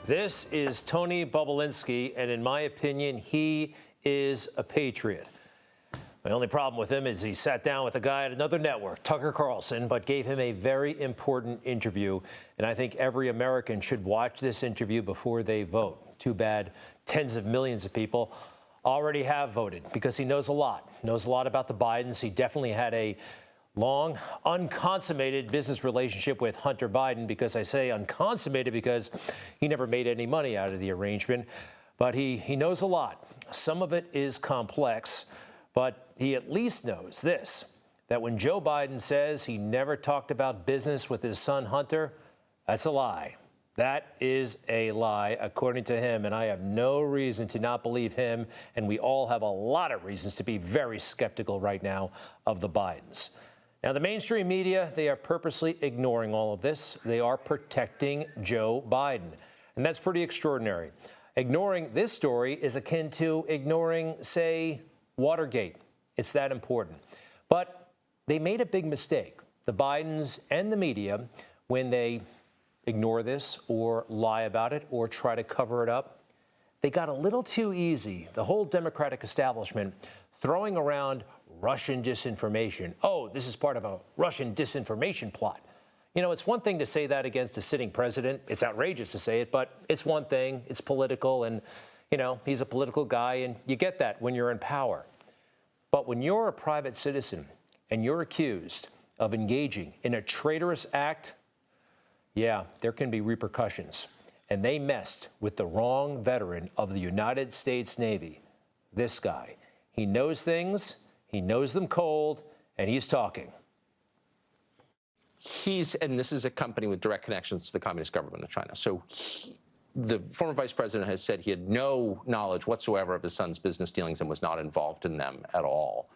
This is Tony Bobulinski, and in my opinion, he is a patriot. My only problem with him is he sat down with a guy at another network, Tucker Carlson, but gave him a very important interview. And I think every American should watch this interview before they vote. Too bad tens of millions of people already have voted because he knows a lot about the Bidens. He definitely had a long, unconsummated business relationship with Hunter Biden, because I say unconsummated because he never made any money out of the arrangement. But he knows a lot. Some of it is complex, but he at least knows this, that when Joe Biden says he never talked about business with his son Hunter, that's a lie. That is a lie, according to him, and I have no reason to not believe him, and we all have a lot of reasons to be very skeptical right now of the Bidens. Now, the mainstream media, they are purposely ignoring all of this. They are protecting Joe Biden, and that's pretty extraordinary. Ignoring this story is akin to ignoring, say, Watergate. It's that important. But they made a big mistake, the Bidens and the media, when they ignore this or lie about it or try to cover it up. They got a little too easy, the whole Democratic establishment, throwing around Russian disinformation. Oh, this is part of a Russian disinformation plot. You know, it's one thing to say that against a sitting president. It's outrageous to say it, but it's one thing. It's political, and, you know, he's a political guy, and you get that when you're in power. But when you're a private citizen and you're accused of engaging in a traitorous act, yeah, there can be repercussions. And they messed with the wrong veteran of the United States Navy, this guy. He knows things, he knows them cold, and he's talking. And this is a company with direct connections to the Communist government of China. So the former vice president has said he had no knowledge whatsoever of his son's business dealings and was not involved in them at all.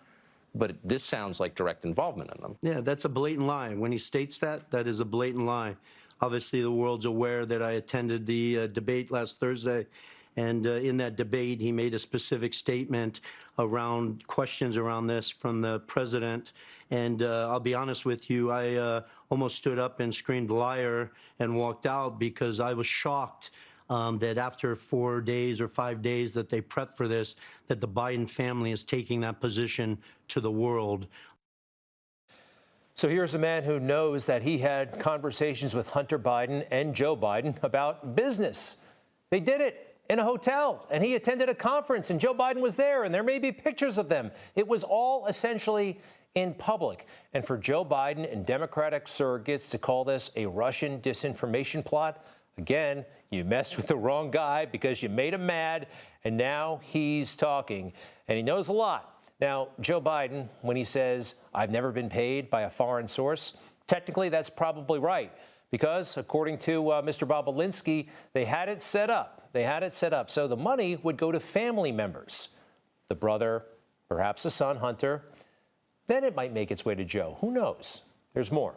But this sounds like direct involvement in them. Yeah, that's a blatant lie. When he states that, that is a blatant lie. Obviously, the world's aware that I attended the debate last Thursday. And in that debate, he made a specific statement around questions around this from the president. And I'll be honest with you, I almost stood up and screamed liar and walked out, because I was shocked that after 4 days or 5 days that they prepped for this, that the Biden family is taking that position to the world. So here's a man who knows that he had conversations with Hunter Biden and Joe Biden about business. They did it in a hotel, and he attended a conference, and Joe Biden was there, and there may be pictures of them. It was all essentially in public. And for Joe Biden and Democratic surrogates to call this a Russian disinformation plot, again, you messed with the wrong guy because you made him mad, and now he's talking, and he knows a lot. Now, Joe Biden, when he says, I've never been paid by a foreign source, technically that's probably right, because according to Mr. Bobulinski, they had it set up. They had it set up so the money would go to family members, the brother, perhaps the son, Hunter. Then it might make its way to Joe. Who knows? There's more.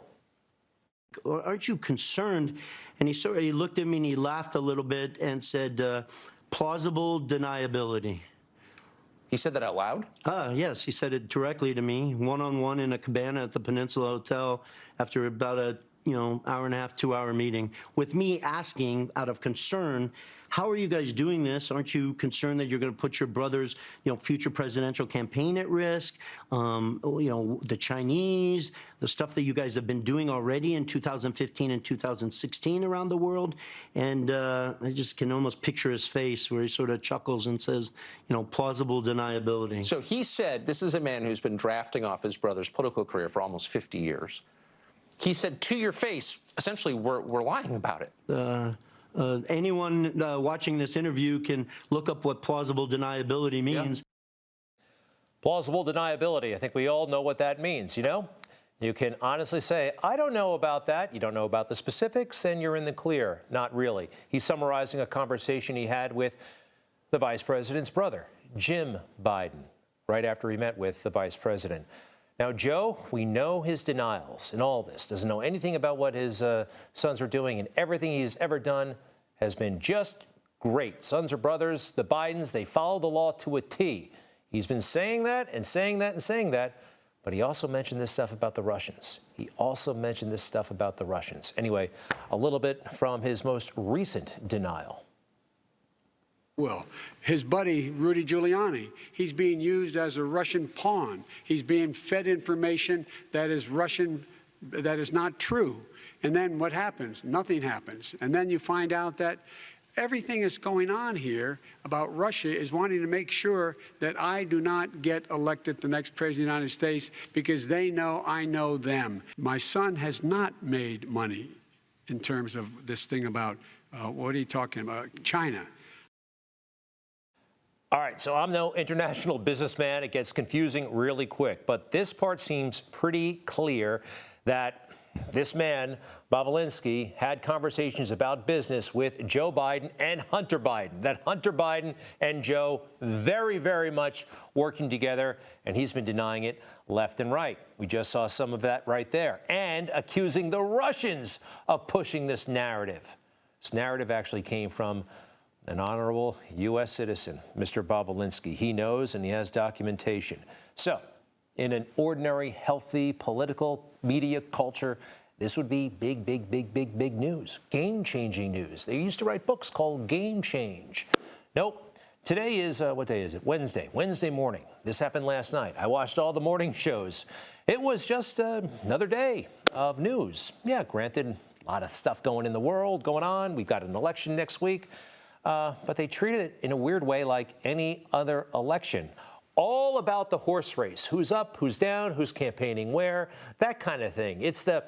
Aren't you concerned? And he looked at me and he laughed a little bit and said, plausible deniability. He said that out loud? Yes, he said it directly to me, one-on-one in a cabana at the Peninsula Hotel after about a hour and a half, 2-hour meeting, with me asking out of concern, how are you guys doing this? Aren't you concerned that you're going to put your brother's, future presidential campaign at risk? The Chinese, the stuff that you guys have been doing already in 2015 and 2016 around the world. And I just can almost picture his face where he sort of chuckles and says, plausible deniability. So he said, this is a man who's been drafting off his brother's political career for almost 50 years. He said to your face, essentially, we're lying about it. Anyone watching this interview can look up what plausible deniability means. Yeah. Plausible deniability. I think we all know what that means, You can honestly say, I don't know about that. You don't know about the specifics, and you're in the clear. Not really. He's summarizing a conversation he had with the vice president's brother, Jim Biden, right after he met with the vice president. Now, Joe, we know his denials in all this, doesn't know anything about what his sons are doing, and everything he's ever done has been just great. Sons are brothers. The Bidens, they follow the law to a T. He's been saying that and saying that and saying that, but he also mentioned this stuff about the Russians. Anyway, a little bit from his most recent denial. Well, his buddy, Rudy Giuliani, he's being used as a Russian pawn. He's being fed information that is Russian, that is not true. And then what happens? Nothing happens. And then you find out that everything that's going on here about Russia is wanting to make sure that I do not get elected the next president of the United States because they know I know them. My son has not made money in terms of this thing about, what are you talking about, China. All right, so I'm no international businessman. It gets confusing really quick, but this part seems pretty clear that this man, Bobulinski, had conversations about business with Joe Biden and Hunter Biden, that Hunter Biden and Joe very, very much working together, and he's been denying it left and right. We just saw some of that right there, and accusing the Russians of pushing this narrative. This narrative actually came from an honorable U.S. citizen, Mr. Bobulinski. He knows and he has documentation. So, in an ordinary, healthy, political media culture, this would be big, big, big, big, big news. Game-changing news. They used to write books called Game Change. Nope. Today is, what day is it? Wednesday. Wednesday morning. This happened last night. I watched all the morning shows. It was just another day of news. Yeah, granted, a lot of stuff going in the world, going on. We've got an election next week. But they treated it in a weird way like any other election. All about the horse race. Who's up, who's down, who's campaigning where, that kind of thing. It's the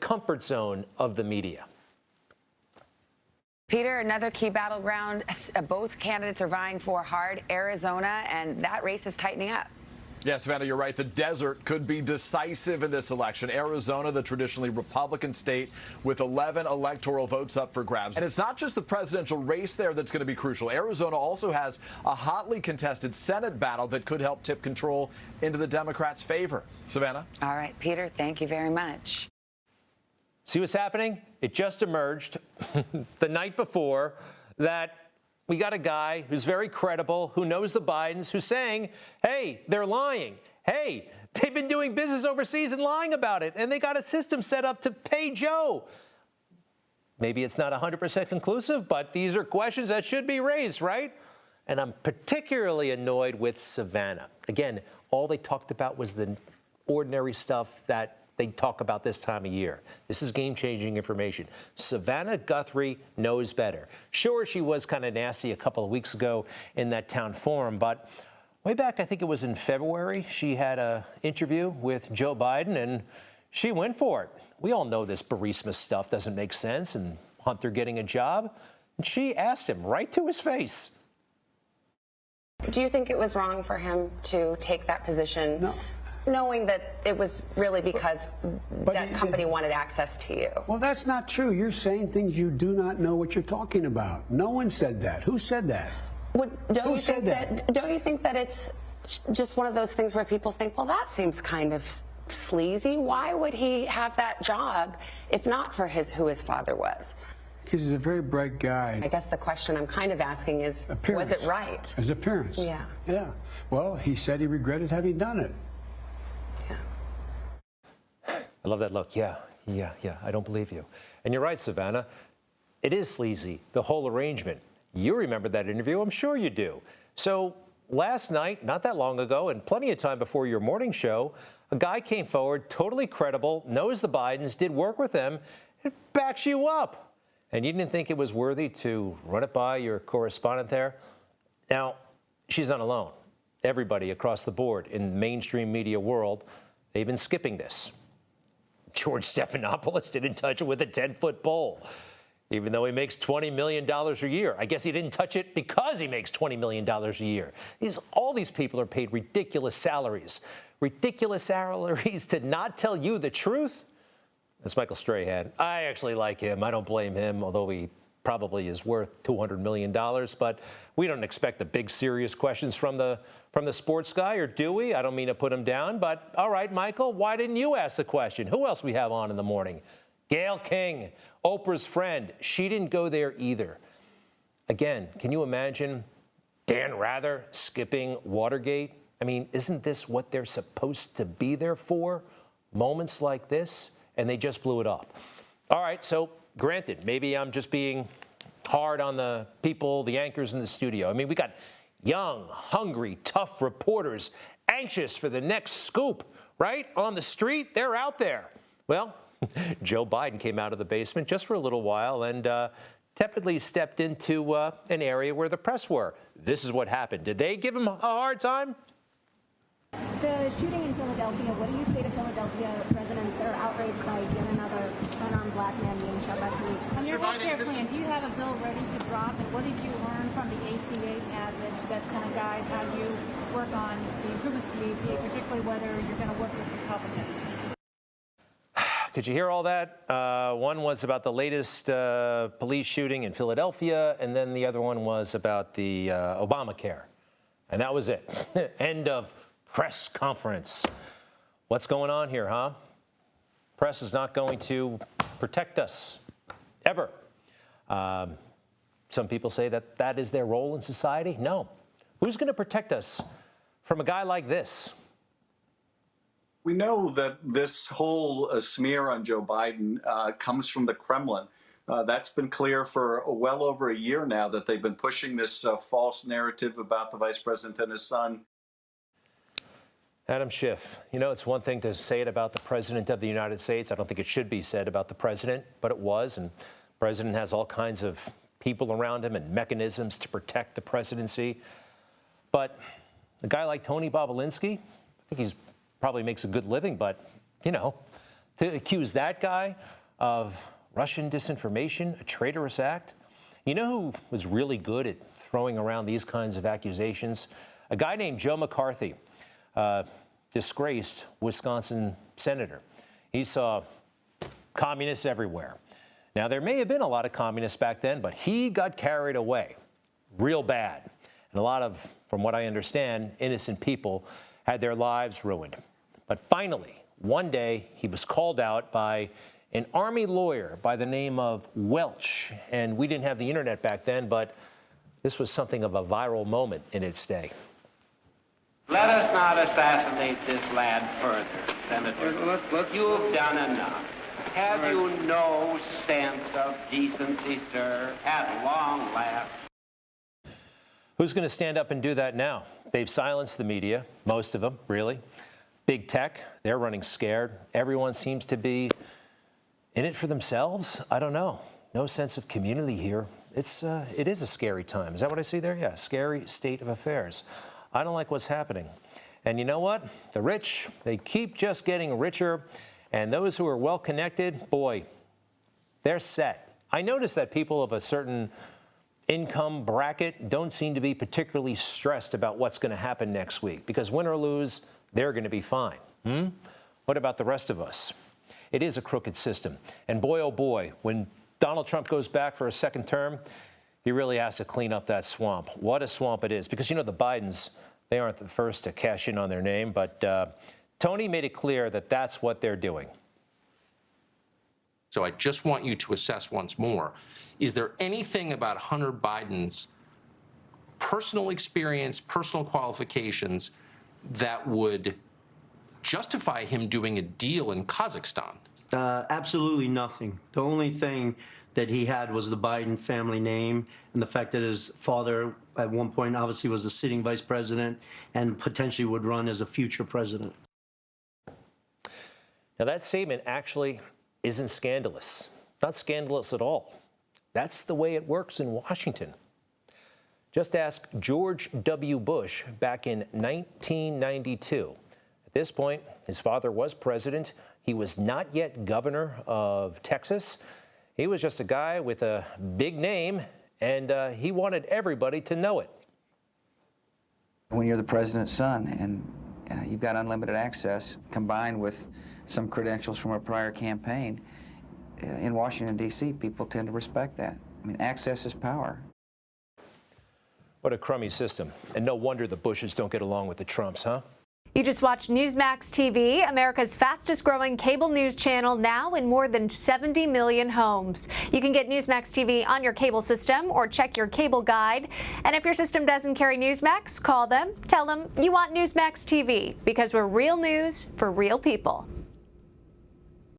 comfort zone of the media. Peter, another key battleground. Both candidates are vying for hard, Arizona, and that race is tightening up. Yeah, Savannah, you're right. The desert could be decisive in this election. Arizona, the traditionally Republican state, with 11 electoral votes up for grabs. And it's not just the presidential race there that's going to be crucial. Arizona also has a hotly contested Senate battle that could help tip control into the Democrats' favor. Savannah? All right, Peter, thank you very much. See what's happening? It just emerged the night before that we got a guy who's very credible, who knows the Bidens, who's saying, hey, they're lying. Hey, they've been doing business overseas and lying about it, and they got a system set up to pay Joe. Maybe it's not 100% conclusive, but these are questions that should be raised, right? And I'm particularly annoyed with Savannah. Again, all they talked about was the ordinary stuff that they talk about this time of year. This is game-changing information. Savannah Guthrie knows better. Sure, she was kind of nasty a couple of weeks ago in that town forum, but way back, I think it was in February, she had an interview with Joe Biden, and she went for it. We all know this Burisma stuff doesn't make sense, and Hunter getting a job. And she asked him right to his face. Do you think it was wrong for him to take that position? No. Knowing that it was really because that company wanted access to you? Well, that's not true. You're saying things you do not know what you're talking about. No one said that. Who said that? Don't you think that it's just one of those things where people think, well, that seems kind of sleazy. Why would he have that job if not for who his father was? Because he's a very bright guy. I guess the question I'm kind of asking is, was it right? His appearance. Yeah. Yeah. Well, he said he regretted having done it. I love that look. Yeah, I don't believe you. And you're right, Savannah. It is sleazy, the whole arrangement. You remember that interview, I'm sure you do. So last night, not that long ago, and plenty of time before your morning show, a guy came forward, totally credible, knows the Bidens, did work with them, and backs you up. And you didn't think it was worthy to run it by your correspondent there? Now, she's not alone. Everybody across the board in the mainstream media world, they've been skipping this. George Stephanopoulos didn't touch it with a 10-foot pole, even though he makes $20 million a year. I guess he didn't touch it because he makes $20 million a year. All these people are paid ridiculous salaries. Ridiculous salaries to not tell you the truth? That's Michael Strahan. I actually like him. I don't blame him, although he probably is worth $200 million. But we don't expect the big, serious questions from the sports guy, or do we? I don't mean to put him down, but all right, Michael, why didn't you ask the question? Who else we have on in the morning? Gayle King, Oprah's friend. She didn't go there either. Again, can you imagine Dan Rather skipping Watergate? I mean, isn't this what they're supposed to be there for? Moments like this? And they just blew it off. All right, so granted, maybe I'm just being hard on the people, the anchors in the studio. I mean, we got young, hungry, tough reporters anxious for the next scoop, right? On the street, they're out there. Well, Joe Biden came out of the basement just for a little while and tepidly stepped into an area where the press were. This is what happened. Did they give him a hard time? The shooting in Philadelphia, what do you say to Philadelphia residents that are outraged by yet another unarmed black man being shot by police? On your healthcare plan, do you have a bill ready to drop? And what did you learn from the ACA passage that's going to guide how you work on the improvements to the ACA, particularly whether you're going to work with Republicans? Could you hear all that? One was about the latest police shooting in Philadelphia, and then the other one was about the Obamacare. And that was it. End of press conference. What's going on here, huh? Press is not going to protect us, ever. Some people say that that is their role in society. No. Who's going to protect us from a guy like this? We know that this whole smear on Joe Biden comes from the Kremlin. That's been clear for well over a year now, that they've been pushing this false narrative about the vice president and his son. Adam Schiff, you know, it's one thing to say it about the president of the United States. I don't think it should be said about the president, but it was. And the president has all kinds of people around him and mechanisms to protect the presidency. But a guy like Tony Bobulinski, I think he's probably makes a good living, but, you know, to accuse that guy of Russian disinformation, a traitorous act. You know who was really good at throwing around these kinds of accusations? A guy named Joe McCarthy, disgraced Wisconsin senator. He saw communists everywhere. Now, there may have been a lot of communists back then, but he got carried away real bad. And a lot of, from what I understand, innocent people had their lives ruined. But finally, one day, he was called out by an Army lawyer by the name of Welch. And we didn't have the internet back then, but this was something of a viral moment in its day. Let us not assassinate this lad further, Senator. Look, you've done enough. Have you no sense of decency, sir, at long last? Who's going to stand up and do that now? They've silenced the media, most of them, really. Big tech, they're running scared. Everyone seems to be in it for themselves. I don't know. No sense of community here. It is a scary time. Is that what I see there? Yeah, scary state of affairs. I don't like what's happening. And you know what? The rich, they keep just getting richer. And those who are well-connected, boy, they're set. I noticed that people of a certain income bracket don't seem to be particularly stressed about what's going to happen next week, because win or lose, they're going to be fine. What about the rest of us? It is a crooked system. And boy, oh boy, when Donald Trump goes back for a second term, he really has to clean up that swamp. What a swamp it is. Because, you know, the Bidens, they aren't the first to cash in on their name, but Tony made it clear that that's what they're doing. So I just want you to assess once more, is there anything about Hunter Biden's personal experience, personal qualifications that would justify him doing a deal in Kazakhstan? Absolutely nothing. The only thing that he had was the Biden family name and the fact that his father at one point obviously was a sitting vice president and potentially would run as a future president. Now, that statement actually isn't scandalous. Not scandalous at all. That's the way it works in Washington. Just ask George W. Bush back in 1992. At this point, his father was president. He was not yet governor of Texas. He was just a guy with a big name, and he wanted everybody to know it. When you're the president's son and you've got unlimited access combined with some credentials from a prior campaign, in Washington, D.C., people tend to respect that. I mean, access is power. What a crummy system. And no wonder the Bushes don't get along with the Trumps, huh? You just watched Newsmax TV, America's fastest growing cable news channel, now in more than 70 million homes. You can get Newsmax TV on your cable system or check your cable guide. And if your system doesn't carry Newsmax, call them, tell them you want Newsmax TV, because we're real news for real people.